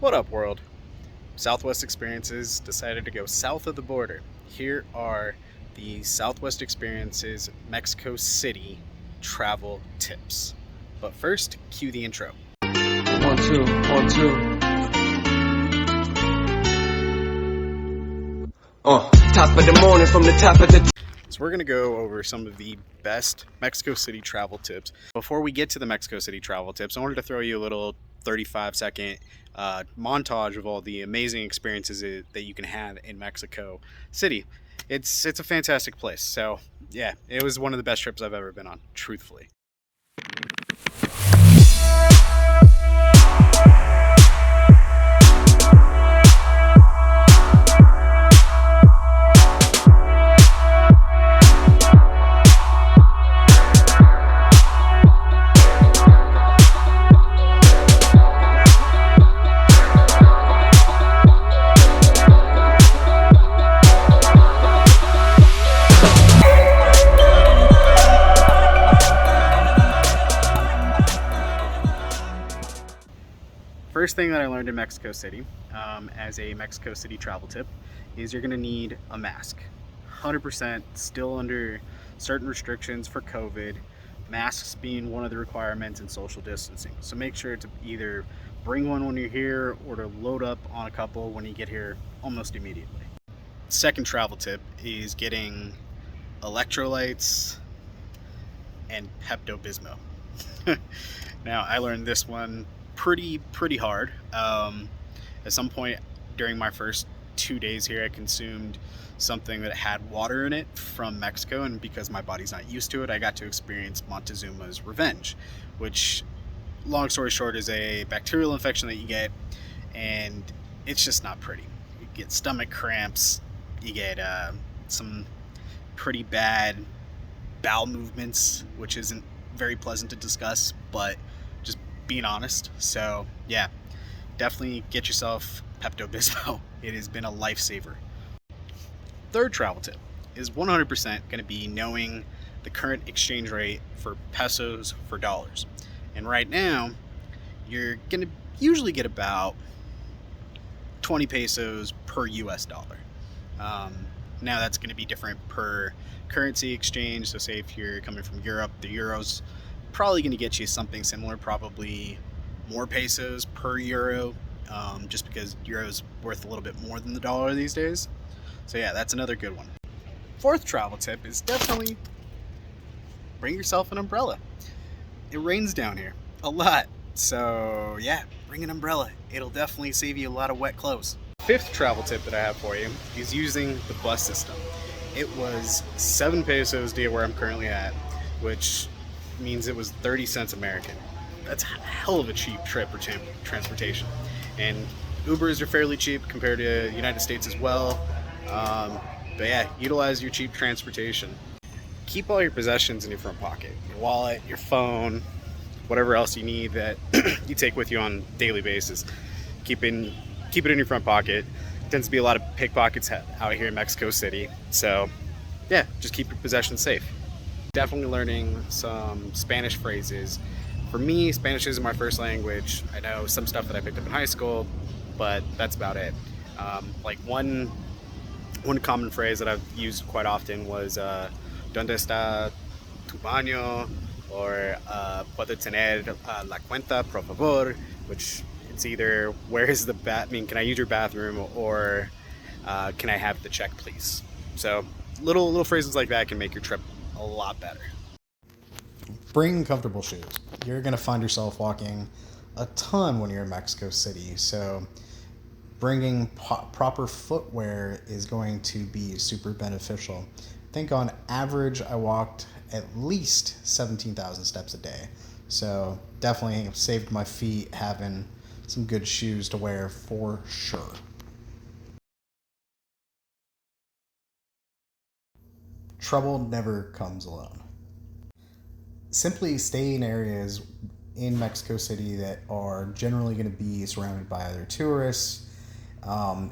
What up, world? Southwest Experiences decided to go south of the border. Here are the Southwest Experiences Mexico City travel tips. But first, cue the intro. 1, 2, 1, 2. Top of the morning from the top of the. So we're going to go over some of the best Mexico City travel tips. Before we get to the Mexico City travel tips, I wanted to throw you a little 35-second montage of all the amazing experiences that you can have in Mexico City. It's a fantastic place. So yeah, it was one of the best trips I've ever been on, truthfully. First thing that I learned in Mexico City as a Mexico City travel tip is you're going to need a mask. 100% still under certain restrictions for COVID, masks being one of the requirements in social distancing. So make sure to either bring one when you're here or to load up on a couple when you get here almost immediately. Second travel tip is getting electrolytes and Pepto-Bismol. Now, I learned this one pretty hard. At some point during my first 2 days here, I consumed something that had water in it from Mexico, and because my body's not used to it, I got to experience Montezuma's revenge, which, long story short, is a bacterial infection that you get, and it's just not pretty. You get stomach cramps, you get some pretty bad bowel movements, which isn't very pleasant to discuss, but just being honest. So yeah, definitely get yourself Pepto-Bismol. It has been a lifesaver. Third travel tip is 100% going to be knowing the current exchange rate for pesos for dollars. And right now, you're going to usually get about 20 pesos per US dollar. Now that's going to be different per currency exchange. So say if you're coming from Europe, the euro's probably going to get you something similar, probably more pesos per euro, just because euro's worth a little bit more than the dollar these days. So yeah, that's another good one. Fourth travel tip is definitely bring yourself an umbrella. It rains down here a lot, so yeah, bring an umbrella. It'll definitely save you a lot of wet clothes. Fifth travel tip that I have for you is using the bus system. It was 7 pesos to get where I'm currently at, which means it was 30 cents American. That's a hell of a cheap trip or transportation. And Ubers are fairly cheap compared to the United States as well. But yeah, utilize your cheap transportation. Keep all your possessions in your front pocket. Your wallet, your phone, whatever else you need that you take with you on a daily basis. Keep it in your front pocket. Tends to be a lot of pickpockets out here in Mexico City. So yeah, just keep your possessions safe. Definitely learning some Spanish phrases. For me, Spanish isn't my first language. I know some stuff that I picked up in high school, but that's about it. Like one common phrase that I've used quite often was ¿Dónde está tu baño? Or ¿Puedo tener la cuenta, por favor? Which it's either where is the can I use your bathroom, or can I have the check, please? So little phrases like that can make your trip a lot better. Bring comfortable shoes. You're going to find yourself walking a ton when you're in Mexico City, so bringing proper footwear is going to be super beneficial. I think on average I walked at least 17,000 steps a day, so definitely saved my feet having some good shoes to wear for sure. Trouble never comes alone. Simply stay in areas in Mexico City that are generally going to be surrounded by other tourists.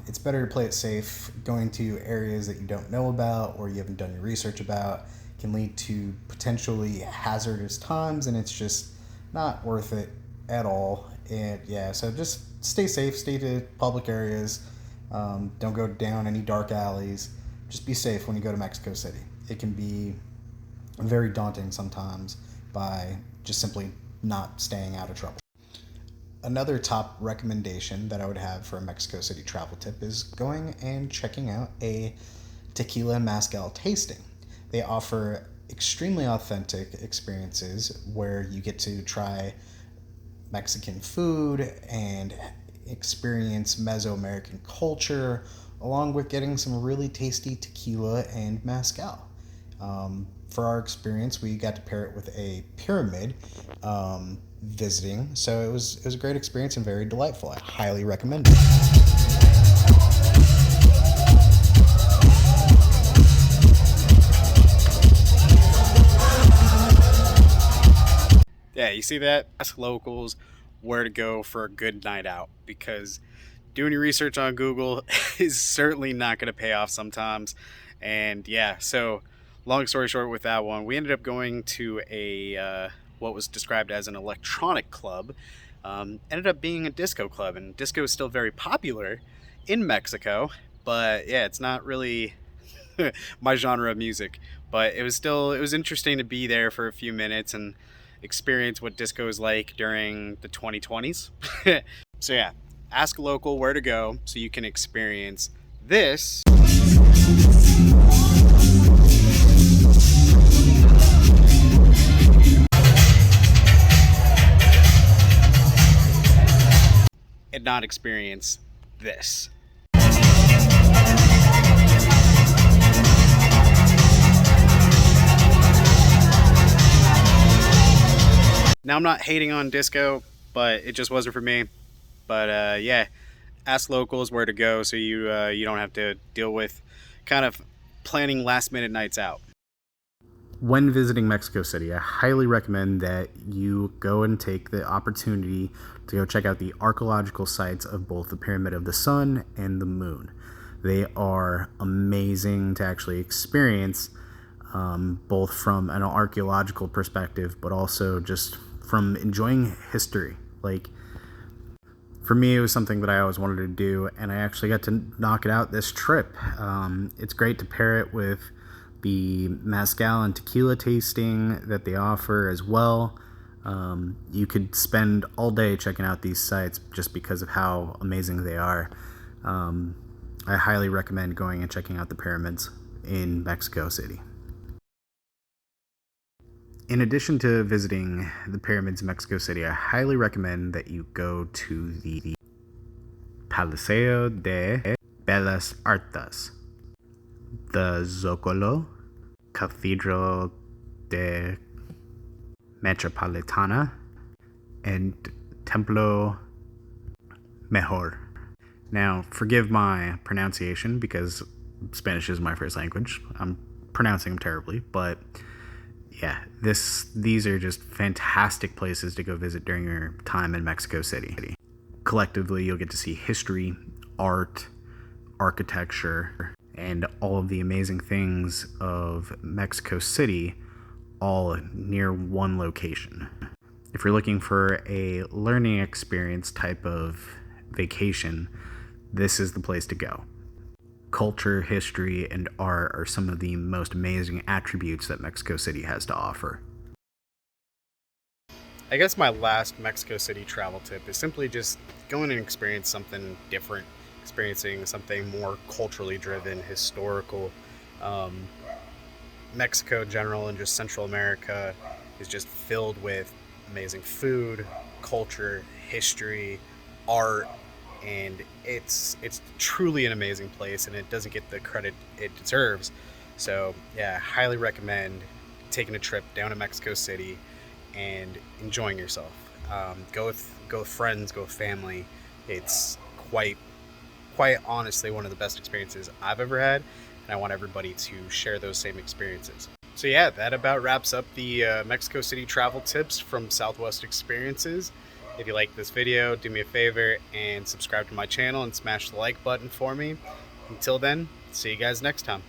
It's better to play it safe. Going to areas that you don't know about or you haven't done your research about can lead to potentially hazardous times, and it's just not worth it at all. And yeah, so just stay safe, stay to public areas, don't go down any dark alleys. Just be safe when you go to Mexico City. It can be very daunting sometimes by just simply not staying out of trouble. Another top recommendation that I would have for a Mexico City travel tip is going and checking out a tequila and mezcal tasting. They offer extremely authentic experiences where you get to try Mexican food and experience Mesoamerican culture, along with getting some really tasty tequila and mezcal. For our experience, we got to pair it with a pyramid visiting, so it was a great experience and very delightful. I highly recommend it. Yeah, you see that? Ask locals where to go for a good night out, because doing your research on Google is certainly not going to pay off sometimes. And yeah, so long story short with that one, we ended up going to a what was described as an electronic club. Ended up being a disco club, and disco is still very popular in Mexico, but yeah, it's not really my genre of music. But it was interesting to be there for a few minutes and experience what disco is like during the 2020s. So yeah, ask a local where to go so you can experience this. And not experience this. Now, I'm not hating on disco, but it just wasn't for me. But yeah, ask locals where to go so you don't have to deal with kind of planning last minute nights out. When visiting Mexico City, I highly recommend that you go and take the opportunity to go check out the archaeological sites of both the Pyramid of the Sun and the Moon. They are amazing to actually experience, both from an archaeological perspective, but also just from enjoying history. Like, for me, it was something that I always wanted to do, and I actually got to knock it out this trip. It's great to pair it with the mezcal and tequila tasting that they offer as well. You could spend all day checking out these sites just because of how amazing they are. I highly recommend going and checking out the pyramids in Mexico City. In addition to visiting the pyramids in Mexico City, I highly recommend that you go to the Palacio de Bellas Artes, the Zócalo, Cathedral de Metropolitana, and Templo Mejor. Now, forgive my pronunciation because Spanish is my first language. I'm pronouncing them terribly, but yeah, these are just fantastic places to go visit during your time in Mexico City. Collectively, you'll get to see history, art, architecture, and all of the amazing things of Mexico City, all near one location. If you're looking for a learning experience type of vacation, this is the place to go. Culture, history, and art are some of the most amazing attributes that Mexico City has to offer. I guess my last Mexico City travel tip is simply just going and experience something different, experiencing something more culturally driven, historical. Mexico in general and just Central America is just filled with amazing food, culture, history, art, and it's truly an amazing place, and it doesn't get the credit it deserves. So yeah, I highly recommend taking a trip down to Mexico City and enjoying yourself. Go with friends, go with family. It's quite honestly one of the best experiences I've ever had, and I want everybody to share those same experiences. So yeah, that about wraps up the Mexico City travel tips from Southwest Experiences. If you like this video, do me a favor and subscribe to my channel and smash the like button for me. Until then, see you guys next time.